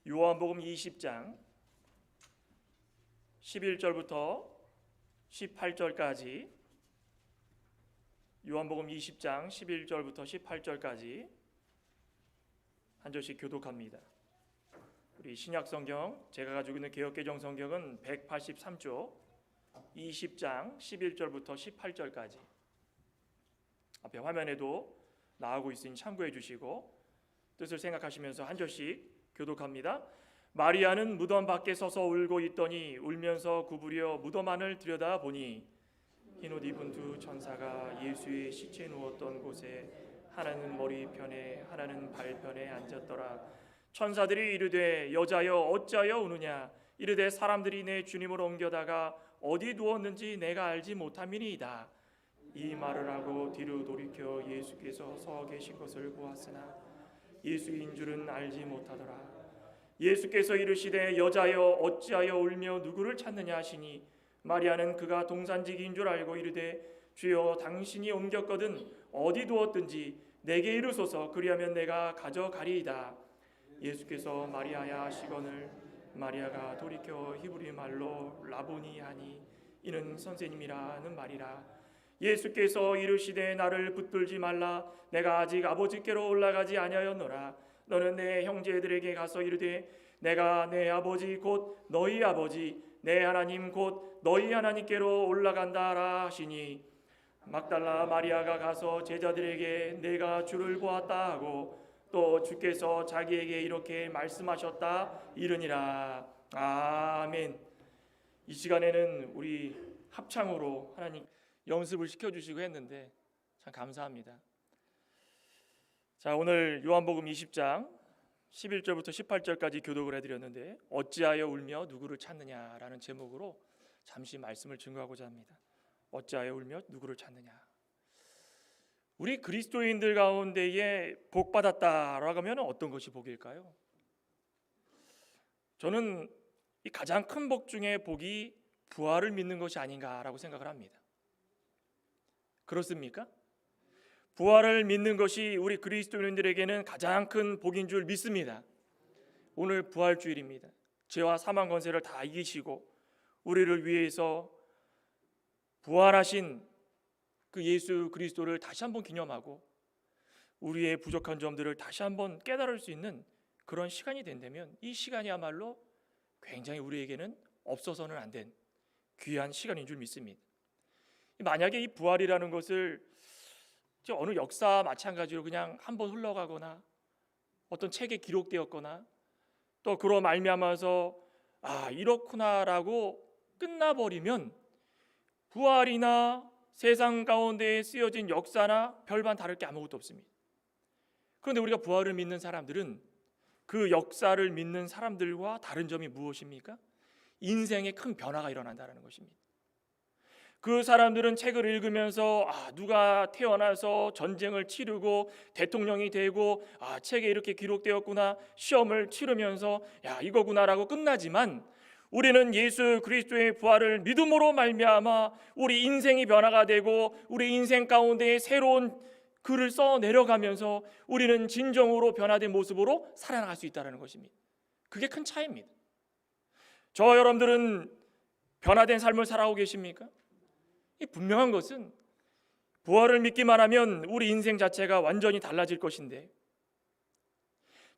요한복음 20장 11절부터 18절까지, 요한복음 20장 11절부터 18절까지 한 절씩 교독합니다. 우리 신약성경, 제가 가지고 있는 개역개정 성경은 183쪽 20장 11절부터 18절까지, 앞에 화면에도 나오고 있으니 참고해 주시고 뜻을 생각하시면서 한 절씩 교독합니다. 마리아는 무덤 밖에 서서 울고 있더니 울면서 구부려 무덤 안을 들여다보니 흰옷 입은 두 천사가 예수의 시체 누웠던 곳에 하나는 머리편에 하나는 발편에 앉았더라. 천사들이 이르되 여자여 어찌하여 우느냐. 이르되 사람들이 내 주님을 옮겨다가 어디 두었는지 내가 알지 못함이니이다. 이 말을 하고 뒤로 돌이켜 예수께서 서 계신 것을 보았으나 예수인 줄은 알지 못하더라. 예수께서 이르시되 여자여 어찌하여 울며 누구를 찾느냐 하시니 마리아는 그가 동산지기인 줄 알고 이르되 주여 당신이 옮겼거든 어디 두었든지 내게 이르소서 그리하면 내가 가져가리이다. 예수께서 마리아야 하시거늘 마리아가 돌이켜 히브리 말로 라보니 하니 이는 선생님이라는 말이라. 예수께서 이르시되 나를 붙들지 말라. 내가 아직 아버지께로 올라가지 아니하였노라. 너는 내 형제들에게 가서 이르되 내가 내 아버지 곧 너희 아버지 내 하나님 곧 너희 하나님께로 올라간다라 하시니 막달라 마리아가 가서 제자들에게 내가 주를 보았다 하고 또 주께서 자기에게 이렇게 말씀하셨다 이르니라. 아멘. 이 시간에는 우리 합창으로 하나님 연습을 시켜주시고 했는데 참 감사합니다. 자, 오늘 요한복음 20장 11절부터 18절까지 교독을 해드렸는데 어찌하여 울며 누구를 찾느냐라는 제목으로 잠시 말씀을 증거하고자 합니다. 어찌하여 울며 누구를 찾느냐. 우리 그리스도인들 가운데에 복 받았다라고 하면 어떤 것이 복일까요? 저는 이 가장 큰 복 중에 복이 부활을 믿는 것이 아닌가라고 생각을 합니다. 그렇습니까? 부활을 믿는 것이 우리 그리스도인들에게는 가장 큰 복인 줄 믿습니다. 오늘 부활주일입니다. 죄와 사망 권세를 다 이기시고 우리를 위해서 부활하신 그 예수 그리스도를 다시 한번 기념하고 우리의 부족한 점들을 다시 한번 깨달을 수 있는 그런 시간이 된다면 이 시간이야말로 굉장히 우리에게는 없어서는 안 된 귀한 시간인 줄 믿습니다. 만약에 이 부활이라는 것을 어느 역사 마찬가지로 그냥 한번 흘러가거나 어떤 책에 기록되었거나 또 그로 말미암아서 이렇구나라고 끝나버리면 부활이나 세상 가운데에 쓰여진 역사나 별반 다를 게 아무것도 없습니다. 그런데 우리가 부활을 믿는 사람들은 그 역사를 믿는 사람들과 다른 점이 무엇입니까? 인생에 큰 변화가 일어난다는 것입니다. 그 사람들은 책을 읽으면서 누가 태어나서 전쟁을 치르고 대통령이 되고 책에 이렇게 기록되었구나, 시험을 치르면서 이거구나라고 끝나지만 우리는 예수 그리스도의 부활을 믿음으로 말미암아 우리 인생이 변화가 되고 우리 인생 가운데 새로운 글을 써 내려가면서 우리는 진정으로 변화된 모습으로 살아나갈 수 있다는 것입니다. 그게 큰 차이입니다. 저와 여러분들은 변화된 삶을 살아오고 계십니까? 분명한 것은 부활을 믿기만 하면 우리 인생 자체가 완전히 달라질 것인데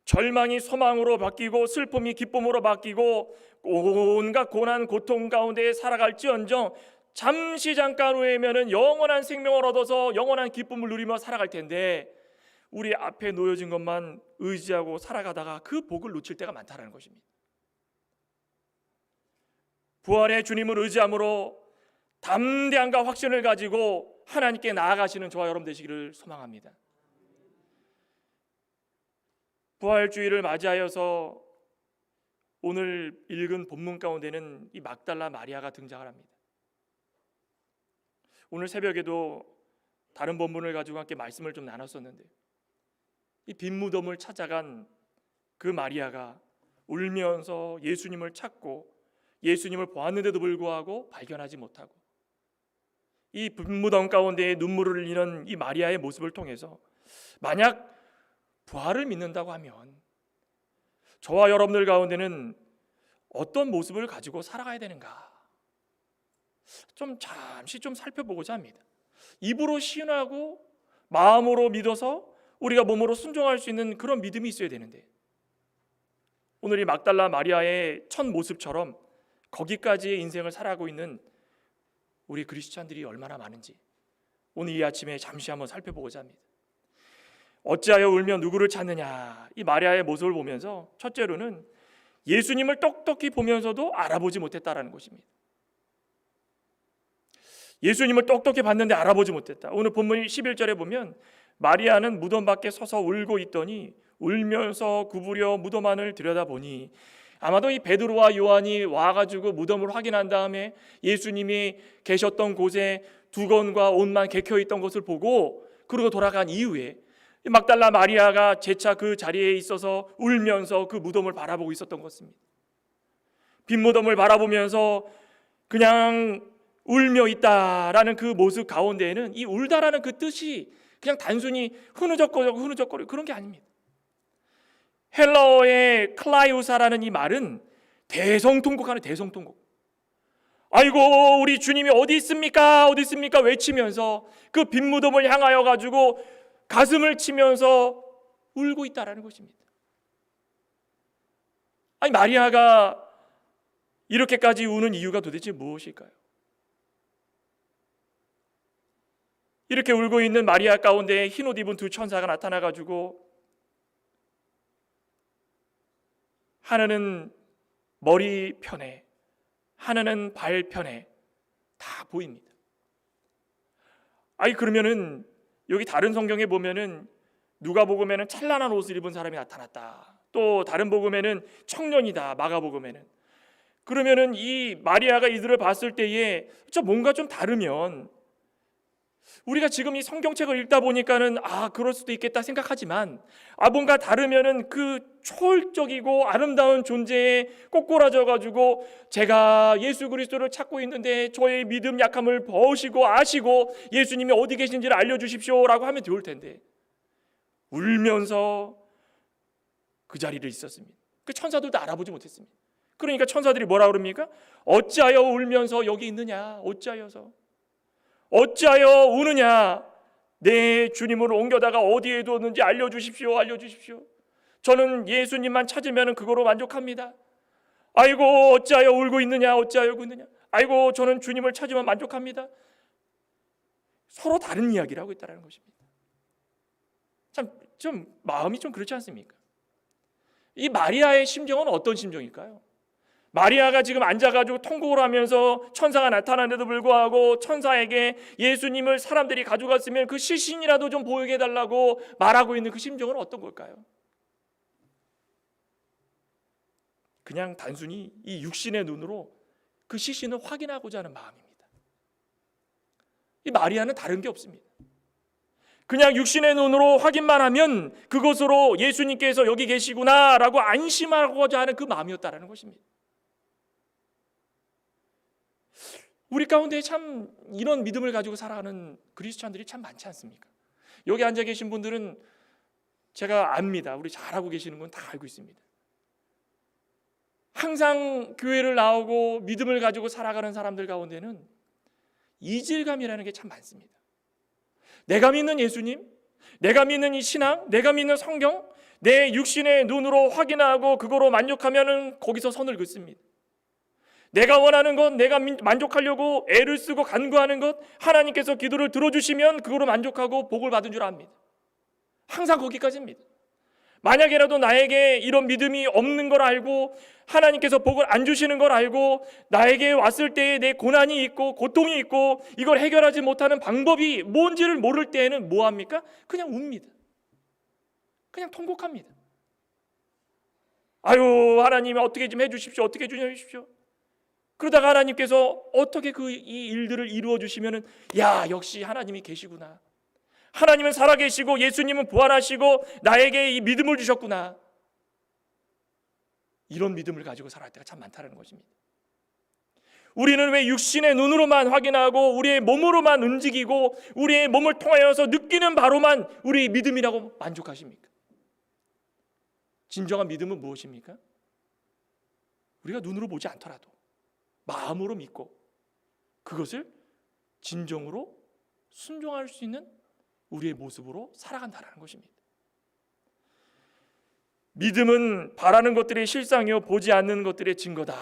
절망이 소망으로 바뀌고 슬픔이 기쁨으로 바뀌고 온갖 고난 고통 가운데 살아갈지언정 잠시 잠깐 후에면은 영원한 생명을 얻어서 영원한 기쁨을 누리며 살아갈 텐데 우리 앞에 놓여진 것만 의지하고 살아가다가 그 복을 놓칠 때가 많다는 것입니다. 부활의 주님을 의지함으로 담대함과 확신을 가지고 하나님께 나아가시는 저와 여러분 되시기를 소망합니다. 부활주의를 맞이하여서 오늘 읽은 본문 가운데는 이 막달라 마리아가 등장을 합니다. 오늘 새벽에도 다른 본문을 가지고 함께 말씀을 좀 나눴었는데 이 빈 무덤을 찾아간 그 마리아가 울면서 예수님을 찾고 예수님을 보았는데도 불구하고 발견하지 못하고 이 빈무덤 가운데 눈물을 흘리는 이 마리아의 모습을 통해서 만약 부활을 믿는다고 하면 저와 여러분들 가운데는 어떤 모습을 가지고 살아가야 되는가? 잠시 살펴보고자 합니다. 입으로 시인하고 마음으로 믿어서 우리가 몸으로 순종할 수 있는 그런 믿음이 있어야 되는데, 오늘 이 막달라 마리아의 첫 모습처럼 거기까지의 인생을 살아가고 있는 우리 그리스도인들이 얼마나 많은지 오늘 이 아침에 잠시 한번 살펴보고자 합니다. 어찌하여 울며 누구를 찾느냐? 이 마리아의 모습을 보면서 첫째로는 예수님을 똑똑히 보면서도 알아보지 못했다라는 것입니다. 예수님을 똑똑히 봤는데 알아보지 못했다. 오늘 본문 11절에 보면 마리아는 무덤 밖에 서서 울고 있더니 울면서 구부려 무덤 안을 들여다보니, 아마도 이 베드로와 요한이 와가지고 무덤을 확인한 다음에 예수님이 계셨던 곳에 두건과 옷만 개켜있던 것을 보고 그러고 돌아간 이후에 막달라 마리아가 재차 그 자리에 있어서 울면서 그 무덤을 바라보고 있었던 것입니다. 빈 무덤을 바라보면서 그냥 울며 있다라는 그 모습 가운데에는 이 울다라는 그 뜻이 그냥 단순히 흐느적거리고 그런 게 아닙니다. 헬라어의 클라이우사라는 이 말은 대성통곡하는 대성통곡. 아이고 우리 주님이 어디 있습니까? 어디 있습니까? 외치면서 그 빈 무덤을 향하여 가지고 가슴을 치면서 울고 있다라는 것입니다. 아니 마리아가 이렇게까지 우는 이유가 도대체 무엇일까요? 이렇게 울고 있는 마리아 가운데 흰옷 입은 두 천사가 나타나 가지고 하나는 머리 편에 하나는 발 편에 다 보입니다. 아니 그러면은 여기 다른 성경에 보면은 누가복음에는 찬란한 옷을 입은 사람이 나타났다. 또 다른 복음에는 청년이다. 마가복음에는. 그러면은 이 마리아가 이들을 봤을 때에 뭔가 좀 다르면, 우리가 지금 이 성경책을 읽다 보니까는 그럴 수도 있겠다 생각하지만 뭔가 다르면은 그 초월적이고 아름다운 존재에 꼬꾸라져 가지고 제가 예수 그리스도를 찾고 있는데 저의 믿음 약함을 보시고 아시고 예수님이 어디 계신지를 알려주십시오라고 하면 좋을 텐데 울면서 그 자리를 있었습니다. 그 천사들도 알아보지 못했습니다. 그러니까 천사들이 뭐라 그럽니까? 어찌하여 울면서 여기 있느냐? 어찌하여 우느냐? 내 주님을 옮겨다가 어디에 두었는지 알려주십시오. 저는 예수님만 찾으면 그거로 만족합니다. 아이고 어찌하여 울고 있느냐? 아이고 저는 주님을 찾으면 만족합니다. 서로 다른 이야기를 하고 있다는 것입니다. 좀 마음이 좀 그렇지 않습니까? 이 마리아의 심정은 어떤 심정일까요? 마리아가 지금 앉아가지고 통곡을 하면서 천사가 나타나는데도 불구하고 천사에게 예수님을 사람들이 가져갔으면 그 시신이라도 좀 보이게 해달라고 말하고 있는 그 심정은 어떤 걸까요? 그냥 단순히 이 육신의 눈으로 그 시신을 확인하고자 하는 마음입니다. 이 마리아는 다른 게 없습니다. 그냥 육신의 눈으로 확인만 하면 그것으로 예수님께서 여기 계시구나라고 안심하고자 하는 그 마음이었다라는 것입니다. 우리 가운데 참 이런 믿음을 가지고 살아가는 그리스도인들이 참 많지 않습니까? 여기 앉아 계신 분들은 제가 압니다. 우리 잘하고 계시는 건 다 알고 있습니다. 항상 교회를 나오고 믿음을 가지고 살아가는 사람들 가운데는 이질감이라는 게 참 많습니다. 내가 믿는 예수님, 내가 믿는 이 신앙, 내가 믿는 성경, 내 육신의 눈으로 확인하고 그거로 만족하면 거기서 선을 긋습니다. 내가 원하는 것, 내가 만족하려고 애를 쓰고 간구하는 것, 하나님께서 기도를 들어주시면 그거로 만족하고 복을 받은 줄 압니다. 항상 거기까지입니다. 만약에라도 나에게 이런 믿음이 없는 걸 알고 하나님께서 복을 안 주시는 걸 알고 나에게 왔을 때에 내 고난이 있고 고통이 있고 이걸 해결하지 못하는 방법이 뭔지를 모를 때에는 뭐합니까? 그냥 웁니다. 그냥 통곡합니다. 아유 하나님 어떻게 좀 해주십시오. 어떻게 좀 해주십시오. 그러다가 하나님께서 어떻게 이 일들을 이루어 주시면은 야 역시 하나님이 계시구나. 하나님은 살아계시고 예수님은 부활하시고 나에게 이 믿음을 주셨구나. 이런 믿음을 가지고 살아갈 때가 참 많다는 것입니다. 우리는 왜 육신의 눈으로만 확인하고 우리의 몸으로만 움직이고 우리의 몸을 통하여서 느끼는 바로만 우리의 믿음이라고 만족하십니까? 진정한 믿음은 무엇입니까? 우리가 눈으로 보지 않더라도 마음으로 믿고 그것을 진정으로 순종할 수 있는 우리의 모습으로 살아간다는 것입니다. 믿음은 바라는 것들의 실상이요 보지 않는 것들의 증거다.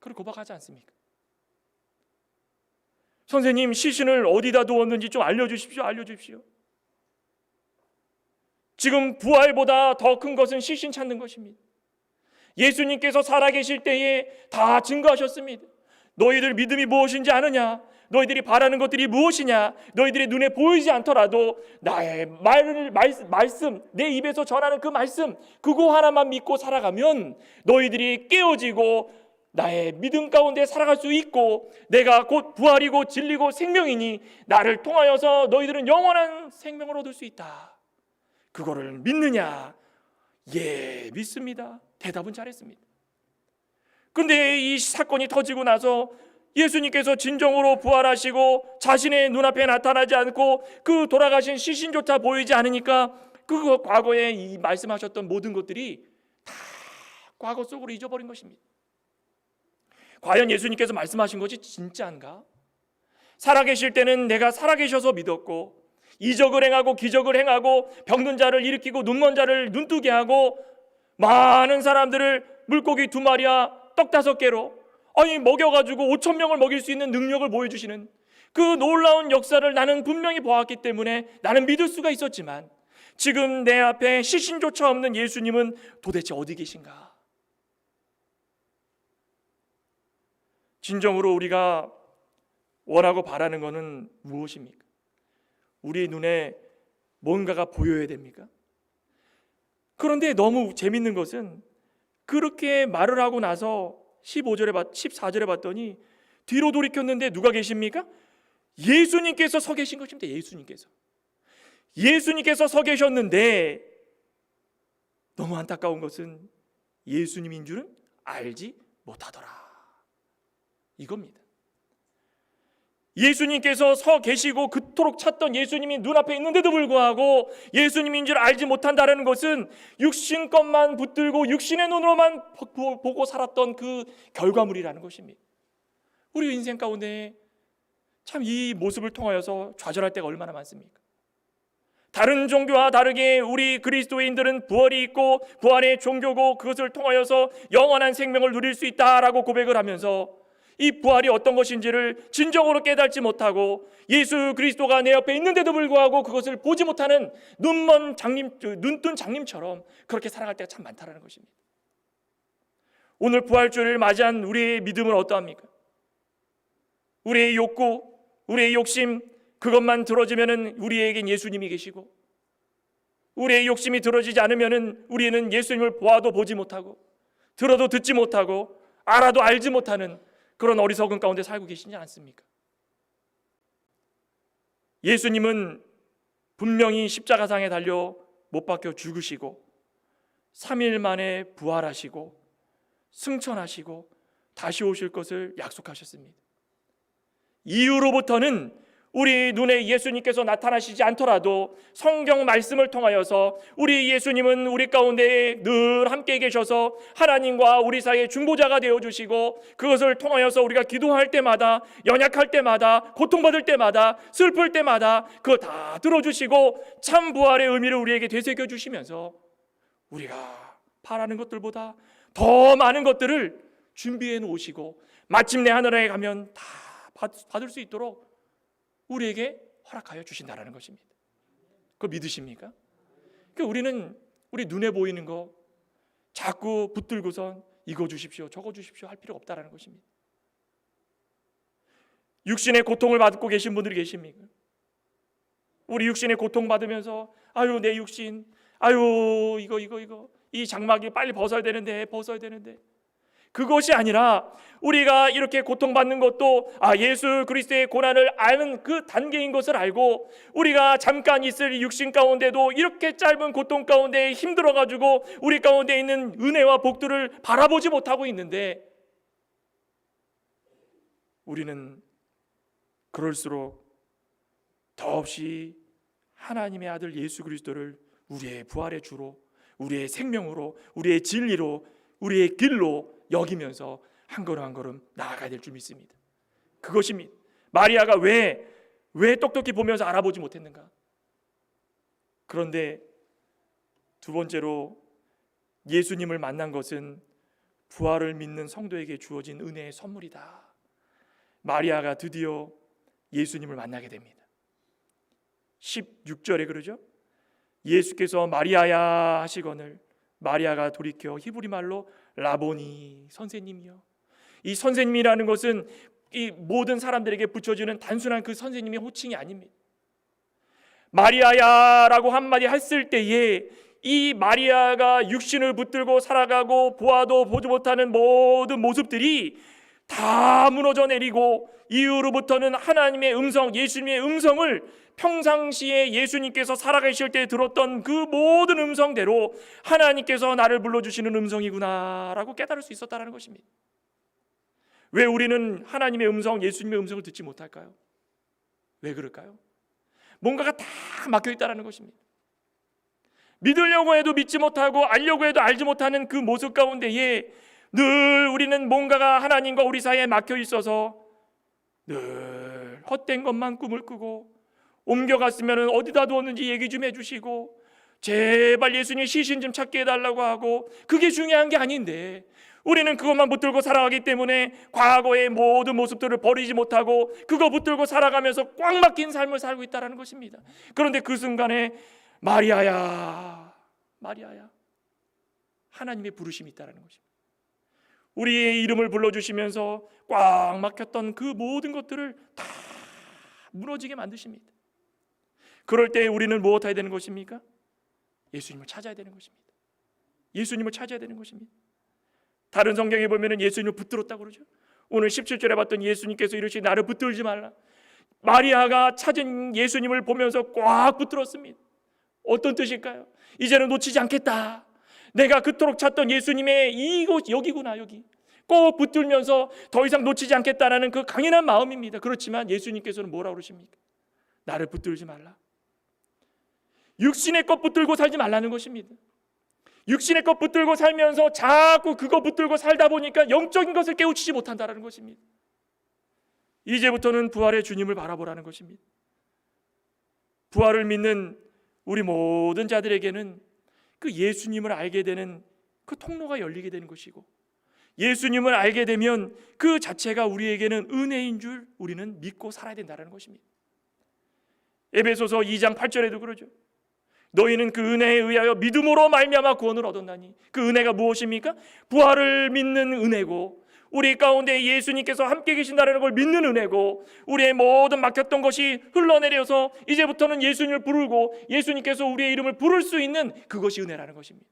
그걸 고백하지 않습니까? 선생님, 시신을 어디다 두었는지 좀 알려주십시오. 지금 부활보다 더 큰 것은 시신 찾는 것입니다. 예수님께서 살아계실 때에 다 증거하셨습니다. 너희들 믿음이 무엇인지 아느냐? 너희들이 바라는 것들이 무엇이냐? 너희들의 눈에 보이지 않더라도 나의 말씀, 내 입에서 전하는 그 말씀, 그거 하나만 믿고 살아가면 너희들이 깨어지고 나의 믿음 가운데 살아갈 수 있고, 내가 곧 부활이고 진리고 생명이니 나를 통하여서 너희들은 영원한 생명을 얻을 수 있다. 그거를 믿느냐? 예, 믿습니다. 대답은 잘했습니다. 그런데 이 사건이 터지고 나서 예수님께서 진정으로 부활하시고 자신의 눈앞에 나타나지 않고 그 돌아가신 시신조차 보이지 않으니까 그 과거에 이 말씀하셨던 모든 것들이 다 과거 속으로 잊어버린 것입니다. 과연 예수님께서 말씀하신 것이 진짜인가? 살아계실 때는 내가 살아계셔서 믿었고, 이적을 행하고 기적을 행하고 병든 자를 일으키고 눈먼 자를 눈뜨게 하고 많은 사람들을 물고기 2마리와 떡 5개로 먹여가지고 5,000명을 먹일 수 있는 능력을 보여주시는 그 놀라운 역사를 나는 분명히 보았기 때문에 나는 믿을 수가 있었지만, 지금 내 앞에 시신조차 없는 예수님은 도대체 어디 계신가? 진정으로 우리가 원하고 바라는 것은 무엇입니까? 우리 눈에 뭔가가 보여야 됩니까? 그런데 너무 재밌는 것은 그렇게 말을 하고 나서 14절에 봤더니 뒤로 돌이켰는데 누가 계십니까? 예수님께서 서 계신 것입니다. 예수님께서 서 계셨는데 너무 안타까운 것은 예수님인 줄은 알지 못하더라. 이겁니다. 예수님께서 서 계시고 그토록 찾던 예수님이 눈앞에 있는데도 불구하고 예수님인 줄 알지 못한다는 것은 육신것만 붙들고 육신의 눈으로만 보고 살았던 그 결과물이라는 것입니다. 우리 인생 가운데 참 이 모습을 통하여서 좌절할 때가 얼마나 많습니까? 다른 종교와 다르게 우리 그리스도인들은 부활이 있고 부활의 종교고 그것을 통하여서 영원한 생명을 누릴 수 있다라고 고백을 하면서 이 부활이 어떤 것인지를 진정으로 깨닫지 못하고 예수 그리스도가 내 옆에 있는데도 불구하고 그것을 보지 못하는 눈뜬 장님처럼 그렇게 살아갈 때가 참 많다는 것입니다. 오늘 부활주를 맞이한 우리의 믿음은 어떠합니까? 우리의 욕구, 우리의 욕심, 그것만 들어지면 우리에겐 예수님이 계시고, 우리의 욕심이 들어지지 않으면 우리는 예수님을 보아도 보지 못하고 들어도 듣지 못하고 알아도 알지 못하는 그런 어리석은 가운데 살고 계시지 않습니까? 예수님은 분명히 십자가상에 달려 못 박혀 죽으시고 3일 만에 부활하시고 승천하시고 다시 오실 것을 약속하셨습니다. 이후로부터는 우리 눈에 예수님께서 나타나시지 않더라도 성경 말씀을 통하여서 우리 예수님은 우리 가운데 늘 함께 계셔서 하나님과 우리 사이의 중보자가 되어주시고, 그것을 통하여서 우리가 기도할 때마다, 연약할 때마다, 고통받을 때마다, 슬플 때마다 그거 다 들어주시고 참 부활의 의미를 우리에게 되새겨 주시면서 우리가 바라는 것들보다 더 많은 것들을 준비해 놓으시고 마침내 하늘에 가면 다 받을 수 있도록 우리에게 허락하여 주신다는 것입니다. 그거 믿으십니까? 그러니까 우리는 우리 눈에 보이는 거 자꾸 붙들고선 이거 주십시오 저거 주십시오 할 필요 없다는 것입니다. 육신의 고통을 받고 계신 분들이 계십니까? 우리 육신의 고통 받으면서 아유 내 육신, 아유 이거 이 장막이 빨리 벗어야 되는데 그것이 아니라 우리가 이렇게 고통받는 것도 예수 그리스도의 고난을 아는 그 단계인 것을 알고, 우리가 잠깐 있을 육신 가운데도 이렇게 짧은 고통 가운데 힘들어가지고 우리 가운데 있는 은혜와 복들을 바라보지 못하고 있는데, 우리는 그럴수록 더없이 하나님의 아들 예수 그리스도를 우리의 부활의 주로, 우리의 생명으로, 우리의 진리로, 우리의 길로 여기면서 한 걸음 한 걸음 나아가야 될 줄 믿습니다. 그것입니다. 마리아가 왜 똑똑히 보면서 알아보지 못했는가? 그런데 두 번째로 예수님을 만난 것은 부활을 믿는 성도에게 주어진 은혜의 선물이다. 마리아가 드디어 예수님을 만나게 됩니다. 16절에 그러죠. 예수께서 마리아야 하시거늘 마리아가 돌이켜 히브리 말로 라보니, 선생님이요. 이 선생님이라는 것은 이 모든 사람들에게 붙여주는 단순한 그 선생님의 호칭이 아닙니다. 마리아야라고 한마디 했을 때에 이 마리아가 육신을 붙들고 살아가고 보아도 보지 못하는 모든 모습들이 다 무너져 내리고 이후로부터는 하나님의 음성, 예수님의 음성을 평상시에 예수님께서 살아계실 때 들었던 그 모든 음성대로 하나님께서 나를 불러주시는 음성이구나 라고 깨달을 수 있었다는 것입니다. 왜 우리는 하나님의 음성, 예수님의 음성을 듣지 못할까요? 왜 그럴까요? 뭔가가 다 막혀있다는 것입니다. 믿으려고 해도 믿지 못하고 알려고 해도 알지 못하는 그 모습 가운데에 늘 우리는 뭔가가 하나님과 우리 사이에 막혀 있어서 늘 헛된 것만 꿈을 꾸고 옮겨갔으면 어디다 두었는지 얘기 좀 해주시고 제발 예수님 시신 좀 찾게 해달라고 하고 그게 중요한 게 아닌데 우리는 그것만 붙들고 살아가기 때문에 과거의 모든 모습들을 버리지 못하고 그거 붙들고 살아가면서 꽉 막힌 삶을 살고 있다는 것입니다. 그런데 그 순간에 마리아야, 마리아야, 하나님의 부르심이 있다는 것입니다. 우리의 이름을 불러주시면서 꽉 막혔던 그 모든 것들을 다 무너지게 만드십니다. 그럴 때 우리는 무엇 해야 되는 것입니까? 예수님을 찾아야 되는 것입니다. 예수님을 찾아야 되는 것입니다. 다른 성경에 보면 예수님을 붙들었다고 그러죠. 오늘 17절에 봤던 예수님께서 이르시되 나를 붙들지 말라. 마리아가 찾은 예수님을 보면서 꽉 붙들었습니다. 어떤 뜻일까요? 이제는 놓치지 않겠다. 내가 그토록 찾던 예수님의 이곳 여기구나, 여기. 꼭 붙들면서 더 이상 놓치지 않겠다라는 그 강인한 마음입니다. 그렇지만 예수님께서는 뭐라고 그러십니까? 나를 붙들지 말라. 육신의 것 붙들고 살지 말라는 것입니다. 육신의 것 붙들고 살면서 자꾸 그거 붙들고 살다 보니까 영적인 것을 깨우치지 못한다는 것입니다. 이제부터는 부활의 주님을 바라보라는 것입니다. 부활을 믿는 우리 모든 자들에게는 그 예수님을 알게 되는 그 통로가 열리게 되는 것이고 예수님을 알게 되면 그 자체가 우리에게는 은혜인 줄 우리는 믿고 살아야 된다는 것입니다. 에베소서 2장 8절에도 그러죠. 너희는 그 은혜에 의하여 믿음으로 말미암아 구원을 얻었나니 그 은혜가 무엇입니까? 부활을 믿는 은혜고 우리 가운데 예수님께서 함께 계신다는 걸 믿는 은혜고 우리의 모든 막혔던 것이 흘러내려서 이제부터는 예수님을 부르고 예수님께서 우리의 이름을 부를 수 있는 그것이 은혜라는 것입니다.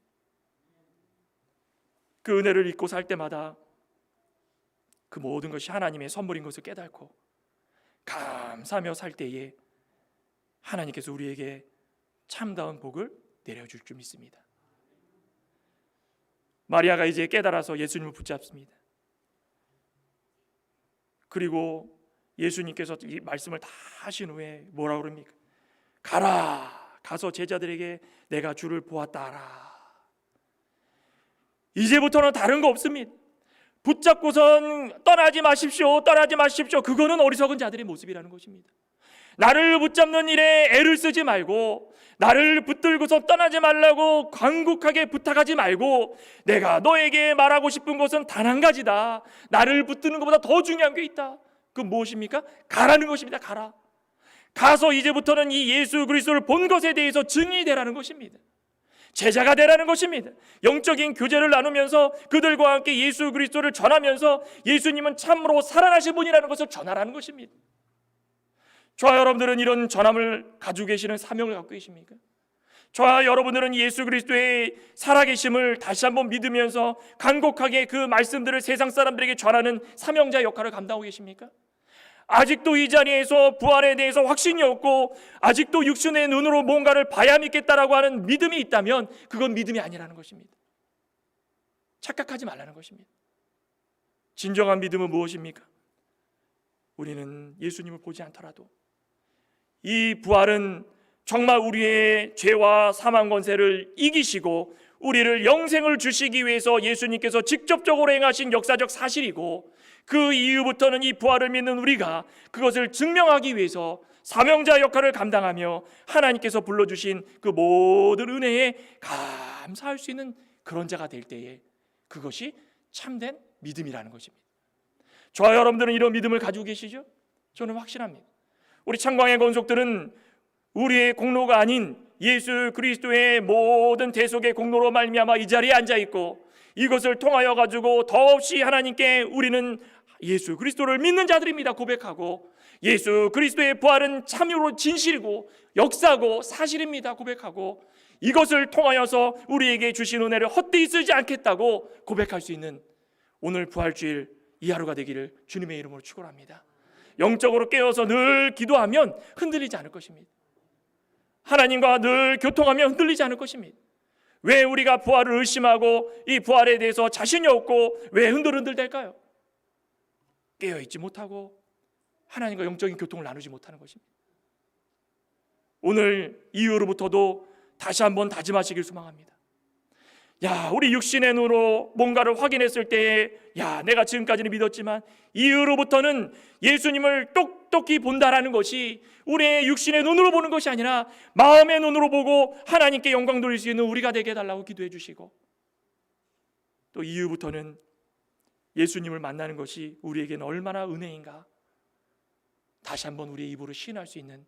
그 은혜를 잊고 살 때마다 그 모든 것이 하나님의 선물인 것을 깨닫고 감사하며 살 때에 하나님께서 우리에게 참다운 복을 내려줄 줄 믿습니다. 마리아가 이제 깨달아서 예수님을 붙잡습니다. 그리고 예수님께서 이 말씀을 다 하신 후에 뭐라고 그럽니까? 가라, 가서 제자들에게 내가 주를 보았다 하라. 이제부터는 다른 거 없습니다. 붙잡고선 떠나지 마십시오, 떠나지 마십시오. 그거는 어리석은 자들의 모습이라는 것입니다. 나를 붙잡는 일에 애를 쓰지 말고 나를 붙들고서 떠나지 말라고 간곡하게 부탁하지 말고 내가 너에게 말하고 싶은 것은 단 한 가지다. 나를 붙드는 것보다 더 중요한 게 있다. 그건 무엇입니까? 가라는 것입니다. 가라. 가서 이제부터는 이 예수 그리스도를 본 것에 대해서 증인이 되라는 것입니다. 제자가 되라는 것입니다. 영적인 교제를 나누면서 그들과 함께 예수 그리스도를 전하면서 예수님은 참으로 살아나신 분이라는 것을 전하라는 것입니다. 저와 여러분들은 이런 전함을 가지고 계시는 사명을 갖고 계십니까? 저와 여러분들은 예수 그리스도의 살아계심을 다시 한번 믿으면서 간곡하게 그 말씀들을 세상 사람들에게 전하는 사명자 역할을 감당하고 계십니까? 아직도 이 자리에서 부활에 대해서 확신이 없고 아직도 육신의 눈으로 뭔가를 봐야 믿겠다라고 하는 믿음이 있다면 그건 믿음이 아니라는 것입니다. 착각하지 말라는 것입니다. 진정한 믿음은 무엇입니까? 우리는 예수님을 보지 않더라도 이 부활은 정말 우리의 죄와 사망 권세를 이기시고 우리를 영생을 주시기 위해서 예수님께서 직접적으로 행하신 역사적 사실이고, 그 이후부터는 이 부활을 믿는 우리가 그것을 증명하기 위해서 사명자 역할을 감당하며 하나님께서 불러주신 그 모든 은혜에 감사할 수 있는 그런 자가 될 때에 그것이 참된 믿음이라는 것입니다. 저와 여러분들은 이런 믿음을 가지고 계시죠? 저는 확신합니다. 우리 창광의 권속들은 우리의 공로가 아닌 예수 그리스도의 모든 대속의 공로로 말미암아 이 자리에 앉아 있고, 이것을 통하여 가지고 더없이 하나님께 우리는 예수 그리스도를 믿는 자들입니다 고백하고, 예수 그리스도의 부활은 참으로 진실이고 역사고 사실입니다 고백하고, 이것을 통하여서 우리에게 주신 은혜를 헛되이 쓰지 않겠다고 고백할 수 있는 오늘 부활주일 이 하루가 되기를 주님의 이름으로 축원합니다. 영적으로 깨어서 늘 기도하면 흔들리지 않을 것입니다. 하나님과 늘 교통하면 흔들리지 않을 것입니다. 왜 우리가 부활을 의심하고 이 부활에 대해서 자신이 없고 왜 흔들흔들댈까요? 깨어있지 못하고 하나님과 영적인 교통을 나누지 못하는 것입니다. 오늘 이후로부터도 다시 한번 다짐하시길 소망합니다. 우리 육신의 눈으로 뭔가를 확인했을 때에 내가 지금까지는 믿었지만 이후로부터는 예수님을 똑똑히 본다라는 것이 우리의 육신의 눈으로 보는 것이 아니라 마음의 눈으로 보고 하나님께 영광 돌릴 수 있는 우리가 되게 해달라고 기도해 주시고, 또 이후부터는 예수님을 만나는 것이 우리에게는 얼마나 은혜인가 다시 한번 우리의 입으로 시인할 수 있는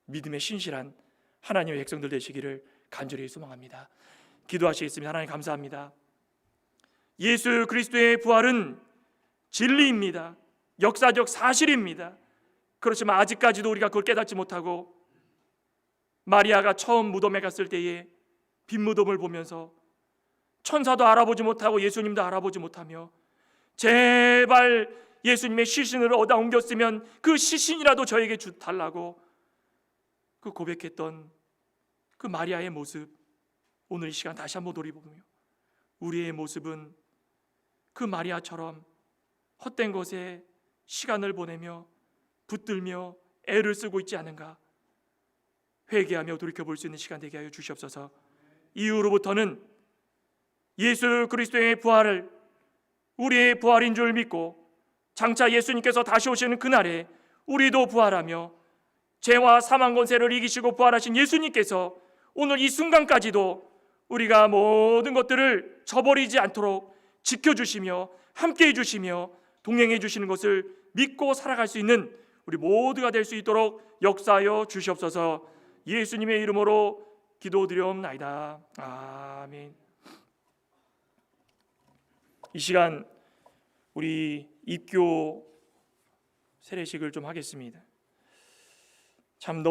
믿음의 신실한 하나님의 백성들 되시기를 간절히 소망합니다. 기도하시겠습니다. 하나님 감사합니다. 예수 그리스도의 부활은 진리입니다. 역사적 사실입니다. 그렇지만 아직까지도 우리가 그걸 깨닫지 못하고, 마리아가 처음 무덤에 갔을 때에 빈 무덤을 보면서 천사도 알아보지 못하고 예수님도 알아보지 못하며 제발 예수님의 시신을 얻어 옮겼으면 그 시신이라도 저에게 달라고 그 고백했던 그 마리아의 모습, 오늘 이 시간 다시 한번 돌이보며 우리의 모습은 그 마리아처럼 헛된 것에 시간을 보내며 붙들며 애를 쓰고 있지 않은가 회개하며 돌이켜볼 수 있는 시간 되게 하여 주시옵소서. 이후로부터는 예수 그리스도의 부활을 우리의 부활인 줄 믿고 장차 예수님께서 다시 오시는 그날에 우리도 부활하며 죄와 사망 권세를 이기시고 부활하신 예수님께서 오늘 이 순간까지도 우리가 모든 것들을 저버리지 않도록 지켜주시며 함께해 주시며 동행해 주시는 것을 믿고 살아갈 수 있는 우리 모두가 될 수 있도록 역사하여 주시옵소서. 예수님의 이름으로 기도드리옵나이다. 아멘. 이 시간 우리 입교 세례식을 좀 하겠습니다. 참 너무